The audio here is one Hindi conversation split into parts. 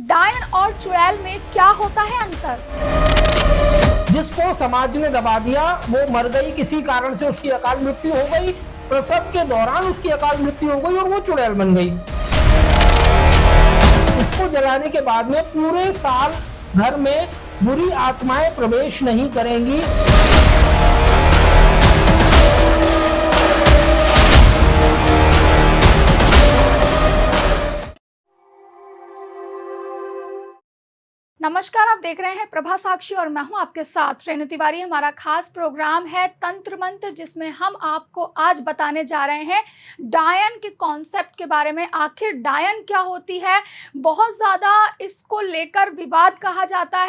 डायन और चुड़ैल में क्या होता है अंतर? जिसको समाज ने दबा दिया वो मर गई, किसी कारण से उसकी अकाल मृत्यु हो गई, प्रसव के दौरान उसकी अकाल मृत्यु हो गई और वो चुड़ैल बन गई। इसको जलाने के बाद में पूरे साल घर में बुरी आत्माएं प्रवेश नहीं करेंगी। नमस्कार, आप देख रहे हैं प्रभा साक्षी और मैं हूं आपके साथ रेणु तिवारी। हमारा खास प्रोग्राम है तंत्र मंत्र, जिसमें हम आपको आज बताने जा रहे हैं डायन के कॉन्सेप्ट के बारे में। आखिर डायन क्या होती है? बहुत ज़्यादा इसको लेकर विवाद कहा जाता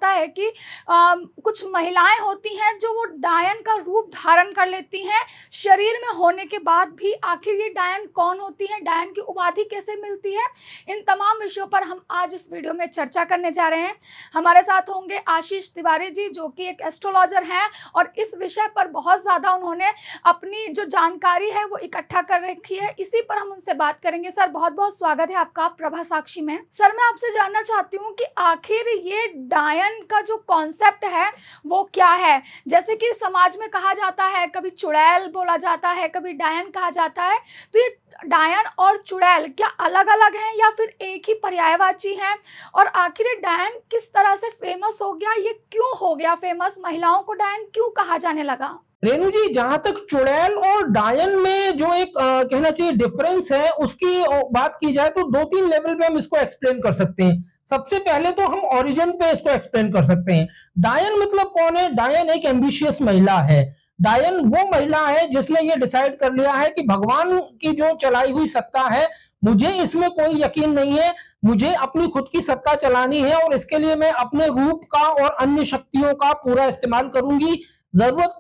है कि कुछ महिलाएं होती हैं जो वो डायन का रूप धारण कर लेती हैं शरीर में होने के बाद भी। आखिर ये डायन कौन होती है, डायन की उपाधि कैसे मिलती है, इन तमाम विषयों पर हम आज इस वीडियो में चर्चा करने जा रहे हैं। हमारे साथ होंगे आशीष तिवारी जी, जो कि एक एस्ट्रोलॉजर हैं और इस विषय पर बहुत ज़्यादा उन्होंने अपनी जो जानकारी है वो इकट्ठा कर रखी है। इसी पर हम उनसे बात करेंगे। सर, बहुत बहुत स्वागत है आपका प्रभा साक्षी में। सर, मैं आपसे जानना चाहती हूँ कि आखिर ये डायन का जो कॉन्सेप्ट है वो क्या है? जैसे कि समाज में कहा जाता है, कभी चुड़ैल बोला जाता है, कभी डायन कहा जाता है, तो ये डायन और चुड़ैल क्या अलग अलग हैं या फिर एक ही पर्यायवाची हैं? और आखिर ये डायन किस तरह से फेमस हो गया, ये क्यों हो गया फेमस, महिलाओं को डायन क्यों कहा जाने लगा? रेणु जी, जहां तक चुड़ैल और डायन में जो एक कहना चाहिए डिफरेंस है उसकी बात की जाए तो 2-3 लेवल पे हम इसको एक्सप्लेन कर सकते हैं। सबसे पहले तो हम ओरिजिन पे इसको एक्सप्लेन कर सकते हैं। डायन मतलब कौन है? डायन एक एम्बिशियस महिला है। डायन वो महिला है जिसने ये डिसाइड कर लिया है कि भगवान की जो चलाई हुई सत्ता है, मुझे इसमें कोई यकीन नहीं है, मुझे अपनी खुद की सत्ता चलानी है और इसके लिए मैं अपने रूप का और अन्य शक्तियों का पूरा इस्तेमाल करूंगी। जरूरत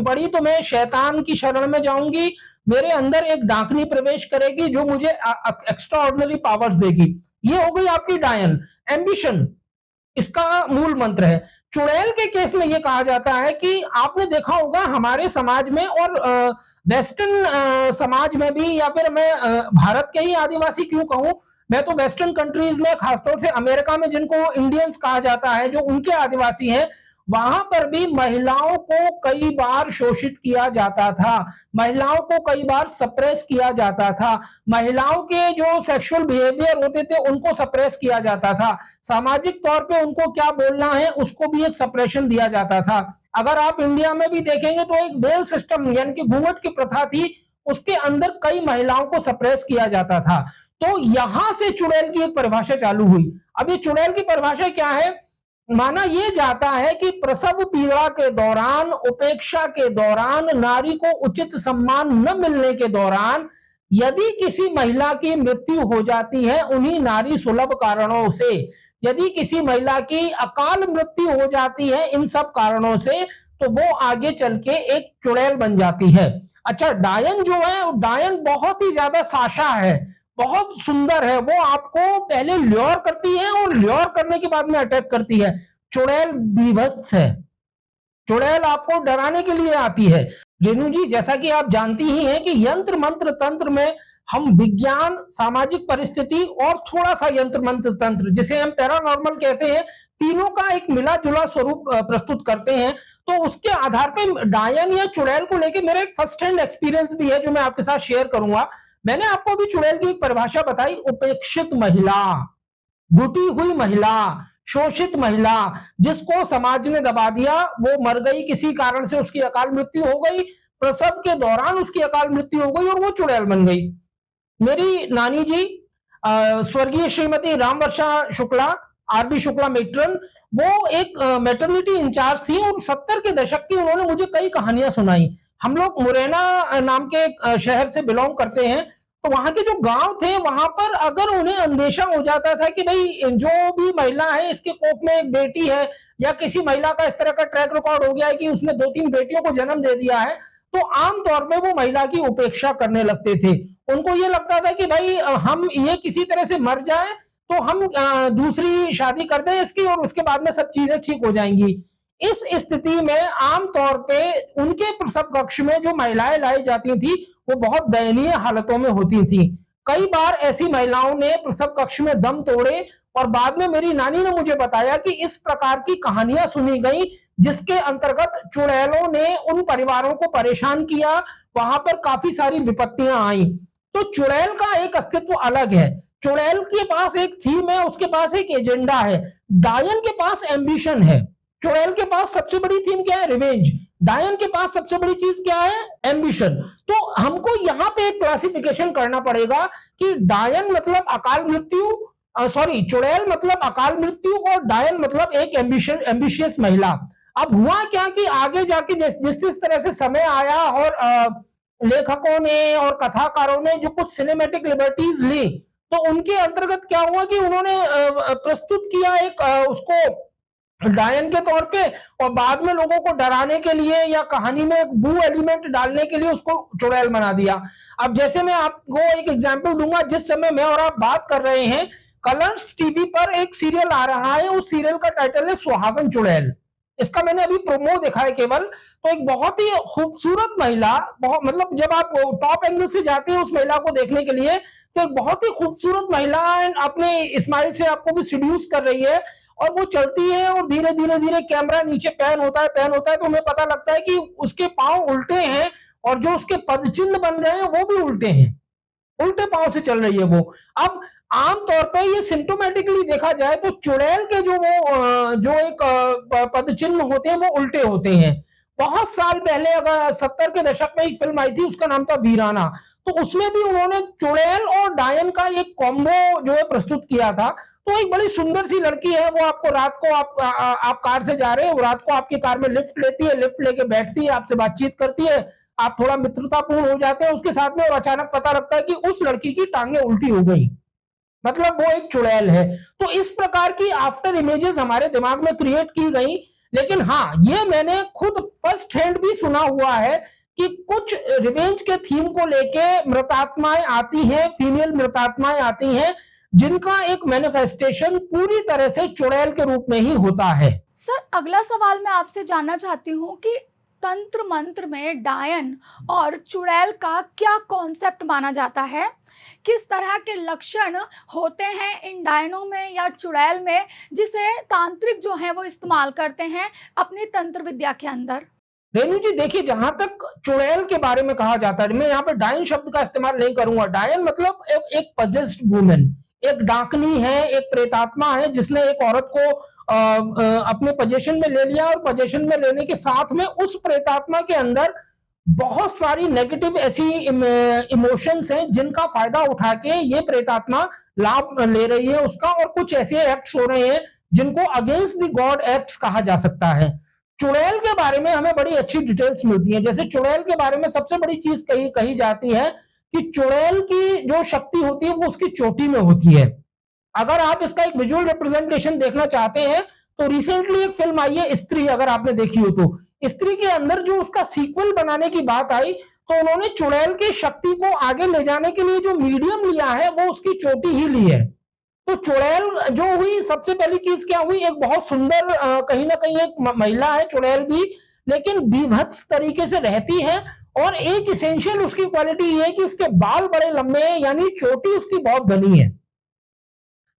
पड़ी तो मैं शैतान की शरण में जाऊंगी, मेरे अंदर एक डाकनी प्रवेश करेगी जो मुझे एक्स्ट्रा ऑर्डिनरी पावर्स देगी। ये हो गई आपकी डायन, एम्बिशन इसका मूल मंत्र है। चुड़ैल के केस में यह कहा जाता है कि आपने देखा होगा हमारे समाज में और वेस्टर्न समाज में भी, या फिर मैं भारत के ही आदिवासी क्यों कहूं, मैं तो वेस्टर्न कंट्रीज में, खासतौर से अमेरिका में जिनको इंडियंस कहा जाता है, जो उनके आदिवासी हैं, वहां पर भी महिलाओं को कई बार शोषित किया जाता था, महिलाओं को कई बार सप्रेस किया जाता था, महिलाओं के जो सेक्सुअल बिहेवियर होते थे उनको सप्रेस किया जाता था, सामाजिक तौर पे उनको क्या बोलना है उसको भी एक सप्रेशन दिया जाता था। अगर आप इंडिया में भी देखेंगे तो एक वेल सिस्टम यानी कि घूंघट की प्रथा थी, उसके अंदर कई महिलाओं को सप्रेस किया जाता था। तो यहां से चुड़ैल की एक परिभाषा चालू हुई। अब ये चुड़ैल की परिभाषा क्या है? माना यह जाता है कि प्रसव पीड़ा के दौरान, उपेक्षा के दौरान, नारी को उचित सम्मान न मिलने के दौरान यदि किसी महिला की मृत्यु हो जाती है उन्हीं नारी सुलभ कारणों से, यदि किसी महिला की अकाल मृत्यु हो जाती है इन सब कारणों से, तो वो आगे चल के एक चुड़ैल बन जाती है। अच्छा, डायन जो है, डायन बहुत ही ज्यादा साशा है, बहुत सुंदर है, वो आपको पहले ल्योर करती है और ल्योर करने के बाद में अटैक करती है। चुड़ैल बीभत्स है, चुड़ैल आपको डराने के लिए आती है। रेणु जी, जैसा कि आप जानती ही हैं कि यंत्र मंत्र तंत्र में हम विज्ञान, सामाजिक परिस्थिति और थोड़ा सा यंत्र मंत्र तंत्र, जिसे हम पैरानॉर्मल कहते हैं, तीनों का एक मिला जुला स्वरूप प्रस्तुत करते हैं। तो उसके आधार पर डायन या चुड़ैल को लेकर मेरा एक फर्स्ट हैंड एक्सपीरियंस भी है जो मैं आपके साथ शेयर करूंगा। मैंने आपको भी चुड़ैल की एक परिभाषा बताई, उपेक्षित महिला, घुटी हुई महिला, शोषित महिला, जिसको समाज ने दबा दिया, वो मर गई, किसी कारण से उसकी अकाल मृत्यु हो गई, प्रसव के दौरान उसकी अकाल मृत्यु हो गई और वो चुड़ैल बन गई। मेरी नानी जी स्वर्गीय श्रीमती रामवर्षा शुक्ला, आरबी शुक्ला मेट्रन, वो एक मैटरनिटी इंचार्ज थी और 70 के दशक की उन्होंने मुझे कई कहानियां सुनाई। हम लोग मुरैना नाम के शहर से बिलोंग करते हैं, तो वहां के जो गांव थे वहां पर अगर उन्हें अंदेशा हो जाता था कि भाई जो भी महिला है इसके कोख में एक बेटी है, या किसी महिला का इस तरह का ट्रैक रिकॉर्ड हो गया है कि उसने 2-3 बेटियों को जन्म दे दिया है, तो आमतौर पे वो महिला की उपेक्षा करने लगते थे। उनको ये लगता था कि भाई हम ये किसी तरह से मर जाए तो हम दूसरी शादी कर दें इसकी और उसके बाद में सब चीजें ठीक हो जाएंगी। इस स्थिति में आमतौर पे उनके प्रसव कक्ष में जो महिलाएं लाई जाती थी वो बहुत दयनीय हालतों में होती थी। कई बार ऐसी महिलाओं ने प्रसव कक्ष में दम तोड़े और बाद में मेरी नानी ने मुझे बताया कि इस प्रकार की कहानियां सुनी गई जिसके अंतर्गत चुड़ैलों ने उन परिवारों को परेशान किया, वहां पर काफी सारी विपत्तियां आई। तो चुड़ैल का एक अस्तित्व अलग है, चुड़ैल के पास एक थीम है, उसके पास एक एजेंडा है। डायन के पास एम्बिशन है, चुड़ैल के पास सबसे बड़ी थीम क्या है? रिवेंज। डायन के पास सबसे बड़ी चीज क्या है? एम्बिशन। तो हमको यहाँ पे एक क्लासिफिकेशन करना पड़ेगा कि डायन मतलब अकाल मृत्यु, सॉरी, चुड़ैल मतलब अकाल मृत्यु और डायन मतलब एक एम्बिशियस महिला। अब हुआ क्या कि आगे जाके जिस तरह से समय आया और लेखकों ने और कथाकारों ने जो कुछ सिनेमैटिक लिबर्टीज ली, तो उनके अंतर्गत क्या हुआ कि उन्होंने प्रस्तुत किया एक उसको डायन के तौर पे, और बाद में लोगों को डराने के लिए या कहानी में एक बू एलिमेंट डालने के लिए उसको चुड़ैल बना दिया। अब जैसे मैं आपको एक एग्जांपल दूंगा, जिस समय मैं और आप बात कर रहे हैं, कलर्स टीवी पर एक सीरियल आ रहा है, उस सीरियल का टाइटल है सुहागन चुड़ैल। इसका मैंने अभी प्रोमो देखा है केवल। तो एक बहुत ही खूबसूरत महिला, बहुत मतलब जब आप टॉप एंगल से जाते हैं उस महिला को देखने के लिए, तो एक बहुत ही खूबसूरत महिला अपने स्माइल से आपको भी सीड्यूस कर रही है, और वो चलती है और धीरे धीरे धीरे कैमरा नीचे पैन होता है, तो हमें पता लगता है कि उसके पांव उल्टे हैं और जो उसके पदचिन्ह बन रहे हैं वो भी उल्टे हैं, उल्टे पांव से चल रही है वो। अब आमतौर पे ये सिम्टोमेटिकली देखा जाए तो चुड़ैल के जो एक पदचिन्ह होते हैं वो उल्टे होते हैं। बहुत साल पहले, अगर 70 के दशक में एक फिल्म आई थी, उसका नाम था वीराना, तो उसमें भी उन्होंने चुड़ैल और डायन का एक कॉम्बो जो है प्रस्तुत किया था। तो एक बड़ी सुंदर सी लड़की है, वो आपको रात को आप कार से जा रहे हो, रात को आपकी कार में लिफ्ट लेती है, लिफ्ट लेके बैठती है, आपसे बातचीत करती है, आप थोड़ा मित्रतापूर्ण हो जाते हैं उसके साथ में, और अचानक पता लगता है कि उस लड़की की टांगे उल्टी हो गई, मतलब वो एक चुड़ैल है। तो इस प्रकार की आफ्टर इमेजेस हमारे दिमाग में क्रिएट की गई। लेकिन हाँ, ये मैंने खुद फर्स्ट हैंड भी सुना हुआ है कि कुछ रिवेंज के थीम को लेके मृतात्माएं आती हैं, फीमेल मृतात्माएं आती हैं, जिनका एक मैनिफेस्टेशन पूरी तरह से चुड़ैल के रूप में ही होता है। सर, अगला सवाल मैं आपसे जानना चाहती हूँ कि तंत्र मंत्र में डायन और चुड़ैल का क्या कॉन्सेप्ट माना जाता है? किस तरह के लक्षण होते हैं इन डायनों में या चुड़ैल में, जिसे तांत्रिक जो हैं वो इस्तेमाल करते हैं अपनी तंत्र विद्या के अंदर? रेणु जी, देखिए, जहां तक चुड़ैल के बारे में कहा जाता है, मैं यहाँ पर डायन शब्द का इस्तेमाल नहीं करूंगा। डायन मतलब एक पजेस्ड वुमेन, एक डाकनी है, एक प्रेतात्मा है जिसने एक औरत को अपने पोजीशन में ले लिया, और पोजीशन में लेने के साथ में उस प्रेतात्मा के अंदर बहुत सारी नेगेटिव ऐसी इमोशंस हैं जिनका फायदा उठा के ये प्रेतात्मा लाभ ले रही है उसका, और कुछ ऐसे एक्ट्स हो रहे हैं जिनको अगेंस्ट द गॉड एक्ट्स कहा जा सकता है। चुड़ैल के बारे में हमें बड़ी अच्छी डिटेल्स मिलती हैं। जैसे चुड़ैल के बारे में सबसे बड़ी चीज कही जाती है कि चुड़ैल की जो शक्ति होती है वो उसकी चोटी में होती है। अगर आप इसका एक विजुअल रिप्रेजेंटेशन देखना चाहते हैं तो रिसेंटली एक फिल्म आई है स्त्री, अगर आपने देखी हो तो। स्त्री के अंदर जो उसका सीक्वल बनाने की बात आई, तो उन्होंने चुड़ैल की शक्ति को आगे ले जाने के लिए जो मीडियम लिया है वो उसकी चोटी ही ली है। तो चुड़ैल जो हुई, सबसे पहली चीज क्या हुई, एक बहुत सुंदर कहीं ना कहीं एक महिला है चुड़ैल भी, लेकिन बीभत्स तरीके से रहती है। और एक इसेंशियल उसकी क्वालिटी ये है कि उसके बाल बड़े लंबे हैं, यानी चोटी उसकी बहुत घनी है।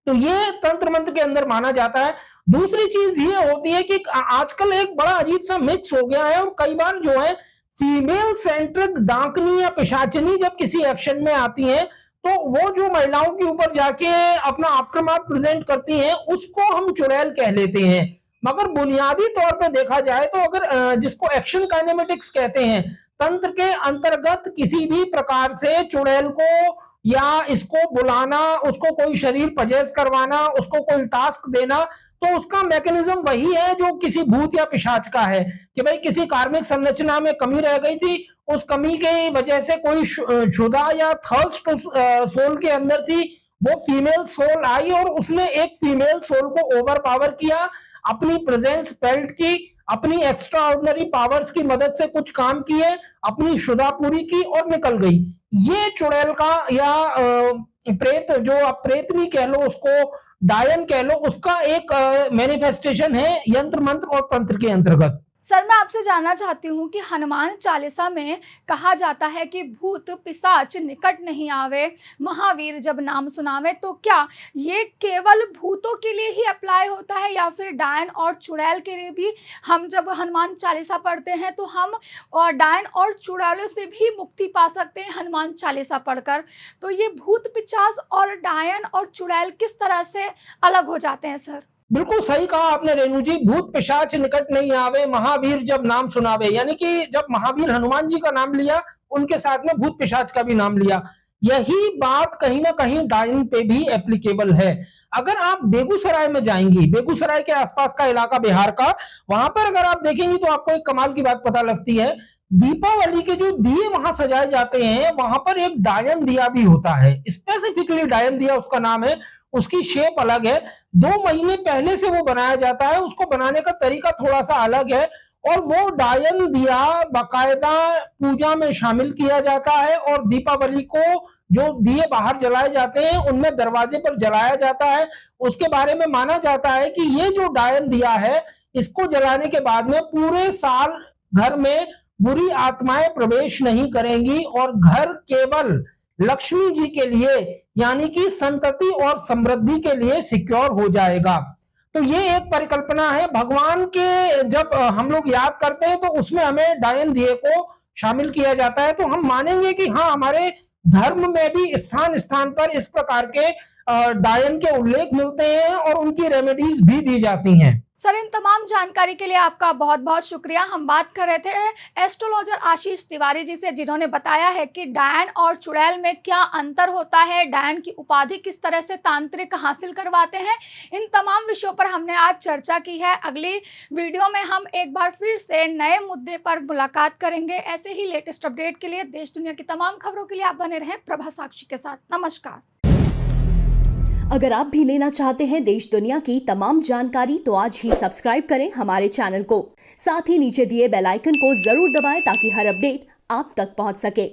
तो ये तंत्र मंत्र के अंदर माना जाता है। दूसरी चीज ये होती है कि आजकल एक बड़ा अजीब सा मिक्स हो गया है, और कई बार जो है फीमेल सेंट्रिक डाकनी या पिशाचनी जब किसी एक्शन में आती है, तो वो जो महिलाओं के ऊपर जाके अपना आफ्टरमाथ प्रेजेंट करती हैं, उसको हम चुड़ैल कह लेते हैं। मगर बुनियादी तौर पे देखा जाए तो अगर जिसको एक्शन काइनेमेटिक्स कहते हैं, तंत्र के अंतर्गत किसी भी प्रकार से चुड़ैल को या इसको बुलाना, उसको कोई शरीर पजेस करवाना, उसको कोई टास्क देना, तो उसका मैकेनिज्म वही है जो किसी भूत या पिशाच का है कि भाई किसी कार्मिक संरचना में कमी रह गई थी, उस कमी की वजह से कोई क्षुधा या थर्स्ट उस सोल के अंदर थी, वो फीमेल सोल आई और उसने एक फीमेल सोल को ओवर पावर किया, अपनी प्रेजेंस फेल्ट की, अपनी एक्स्ट्रा ऑर्डिनरी पावर्स की मदद से कुछ काम किए, अपनी क्षुधा पूरी की और निकल गई। ये चुड़ैल का या प्रेत, जो आप प्रेतनी कह लो, उसको डायन कह लो, उसका एक मैनिफेस्टेशन है यंत्र मंत्र और तंत्र के अंतर्गत। सर, मैं आपसे जानना चाहती हूँ कि हनुमान चालीसा में कहा जाता है कि भूत पिशाच निकट नहीं आवे, महावीर जब नाम सुनावे, तो क्या ये केवल भूतों के लिए ही अप्लाई होता है या फिर डायन और चुड़ैल के लिए भी? हम जब हनुमान चालीसा पढ़ते हैं तो हम डायन और चुड़ैलों से भी मुक्ति पा सकते हैं हनुमान चालीसा पढ़कर। तो ये भूत पिशाच और डायन और चुड़ैल किस तरह से अलग हो जाते हैं सर? बिल्कुल सही कहा आपने रेणु जी। भूत पिशाच निकट नहीं आवे, महावीर जब नाम सुनावे, यानी कि जब महावीर हनुमान जी का नाम लिया, उनके साथ में भूत पिशाच का भी नाम लिया। यही बात कहीं ना कहीं डायन पे भी एप्लीकेबल है। अगर आप बेगूसराय में जाएंगी, बेगूसराय के आसपास का इलाका बिहार का, वहां पर अगर आप देखेंगी तो आपको एक कमाल की बात पता लगती है। दीपावली के जो दिए वहां सजाए जाते हैं, वहां पर एक डायन दिया भी होता है, स्पेसिफिकली डायन दिया उसका नाम है। उसकी शेप अलग है, 2 महीने पहले से वो बनाया जाता है, उसको बनाने का तरीका थोड़ा सा अलग है। और वो डायन दिया बाकायदा पूजा में शामिल किया जाता है, और दीपावली को जो दिए बाहर जलाए जाते हैं उनमें दरवाजे पर जलाया जाता है। उसके बारे में माना जाता है कि ये जो डायन दिया है, इसको जलाने के बाद में पूरे साल घर में बुरी आत्माएं प्रवेश नहीं करेंगी, और घर केवल लक्ष्मी जी के लिए, यानी कि संतति और समृद्धि के लिए सिक्योर हो जाएगा। तो ये एक परिकल्पना है। भगवान के जब हम लोग याद करते हैं तो उसमें हमें डायन दिए को शामिल किया जाता है, तो हम मानेंगे कि हाँ, हमारे धर्म में भी स्थान स्थान पर इस प्रकार के डायन के उल्लेख मिलते हैं और उनकी रेमेडीज भी दी जाती हैं। सर, इन तमाम जानकारी के लिए आपका बहुत बहुत शुक्रिया। हम बात कर रहे थे एस्ट्रोलॉजर आशीष तिवारी जी से, जिन्होंने बताया है कि डायन और चुड़ैल में क्या अंतर होता है, डायन की उपाधि किस तरह से तांत्रिक हासिल करवाते हैं। इन तमाम विषयों पर हमने आज चर्चा की है। अगली वीडियो में हम एक बार फिर से नए मुद्दे पर मुलाकात करेंगे। ऐसे ही लेटेस्ट अपडेट के लिए, देश दुनिया की तमाम खबरों के लिए आप बने रहें प्रभा साक्षी के साथ। नमस्कार। अगर आप भी लेना चाहते हैं देश दुनिया की तमाम जानकारी, तो आज ही सब्सक्राइब करें हमारे चैनल को। साथ ही नीचे दिए बेल आइकन को जरूर दबाएं ताकि हर अपडेट आप तक पहुंच सके।